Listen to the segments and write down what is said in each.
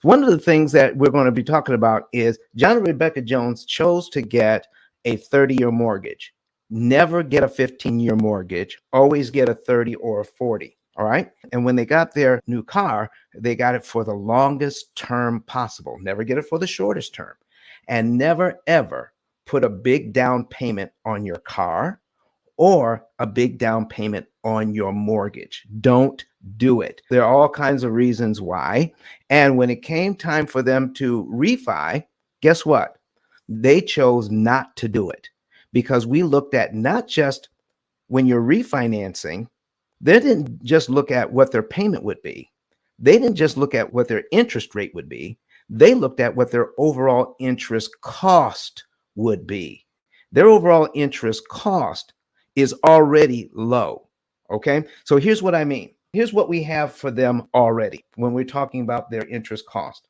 One of the things that we're going to be talking about is John and Rebecca Jones chose to get a 30-year mortgage. Never get a 15-year mortgage, always get a 30 or a 40. All right. And when they got their new car, they got it for the longest term possible. Never get it for the shortest term. And never, ever put a big down payment on your car or a big down payment on your mortgage. Don't do it. There are all kinds of reasons why. And when it came time for them to refi, guess what? They chose not to do it because we looked at not just when you're refinancing, they didn't just look at what their payment would be. They didn't just look at what their interest rate would be. They looked at what their overall interest cost would be. Their overall interest cost is already low. Okay. So here's what I mean. Here's what we have for them already when we're talking about their interest cost.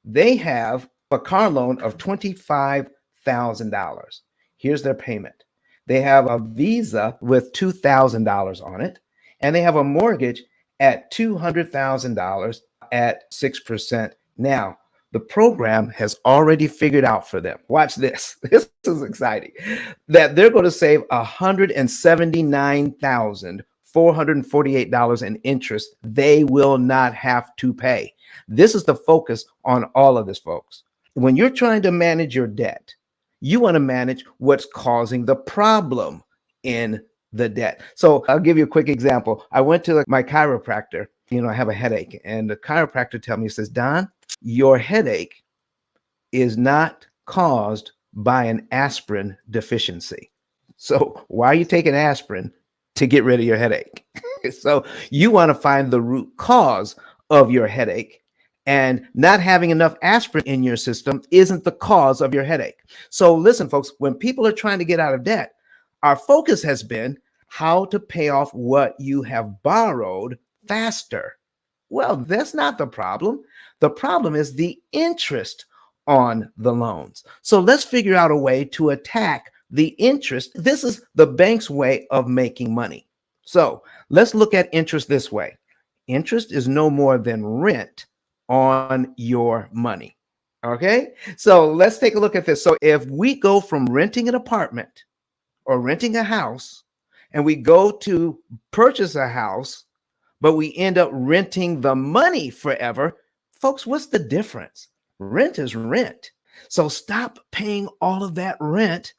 They have a car loan of $25,000. Here's their payment. They have a Visa with $2,000 on it, and they have a mortgage at $200,000 at 6%. Now, the program has already figured out for them. Watch this. This is exciting. That they're going to save $179,448 in interest they will not have to pay. This is the focus on all of this, folks. When you're trying to manage your debt, you want to manage what's causing the problem in the debt. So I'll give you a quick example. I went to my chiropractor. I have a headache, and the chiropractor tells me, he says, Don, your headache is not caused by an aspirin deficiency. So why are you taking aspirin to get rid of your headache? So you want to find the root cause of your headache, and not having enough aspirin in your system isn't the cause of your headache. So listen, folks, when people are trying to get out of debt, our focus has been how to pay off what you have borrowed faster. Well, that's not the problem. The problem is the interest on the loans. So let's figure out a way to attack the interest. This is the bank's way of making money. So let's look at interest this way. Interest is no more than rent on your money. Okay, so let's take a look at this. So if we go from renting an apartment or renting a house and we go to purchase a house, but we end up renting the money forever, folks, what's the difference? Rent is rent. So stop paying all of that rent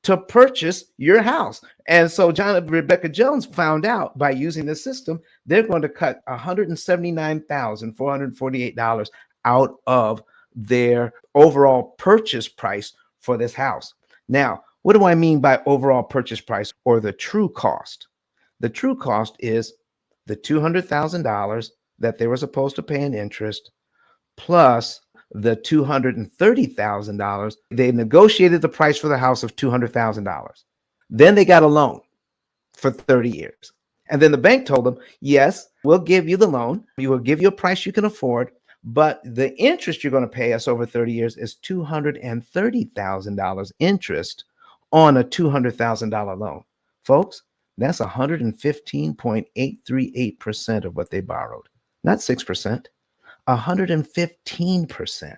to purchase your house. And so John and Rebecca Jones found out by using the system, they're going to cut $179,448 out of their overall purchase price for this house. Now, what do I mean by overall purchase price or the true cost? The true cost is the $200,000 that they were supposed to pay in interest plus the $230,000. They negotiated the price for the house of $200,000. Then they got a loan for 30 years. And then the bank told them, yes, we'll give you the loan. We will give you a price you can afford, but the interest you're going to pay us over 30 years is $230,000 interest on a $200,000 loan. Folks, that's 115.838% of what they borrowed, not 6%, 115%.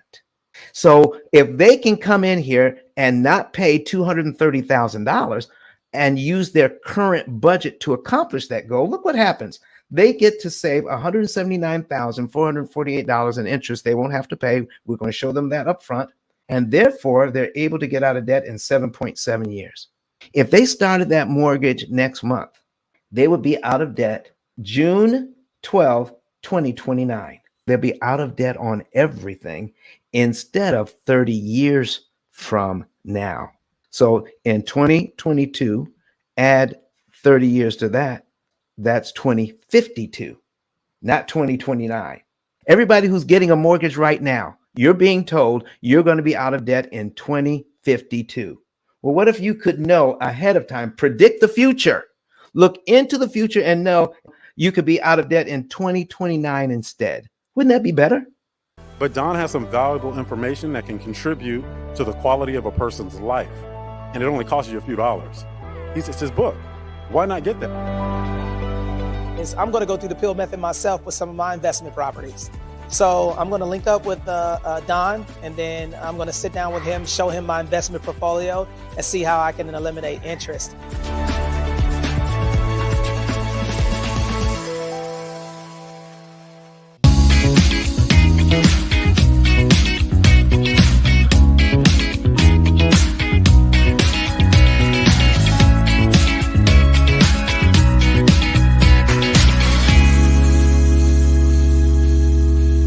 So if they can come in here and not pay $230,000 and use their current budget to accomplish that goal, look what happens. They get to save $179,448 in interest they won't have to pay. We're going to show them that up front. And therefore, they're able to get out of debt in 7.7 years. If they started that mortgage next month, they would be out of debt June 12, 2029. They'll be out of debt on everything instead of 30 years from now. So in 2022, add 30 years to that, that's 2052, not 2029. Everybody who's getting a mortgage right now, you're being told you're going to be out of debt in 2052. Well, what if you could know ahead of time, predict the future, look into the future and know you could be out of debt in 2029 instead? Wouldn't that be better? But Don has some valuable information that can contribute to the quality of a person's life. And it only costs you a few dollars. It's his book. Why not get that? I'm going to go through the P.I.L.L method myself with some of my investment properties. So I'm going to link up with Don, and then I'm going to sit down with him, show him my investment portfolio, and see how I can eliminate interest.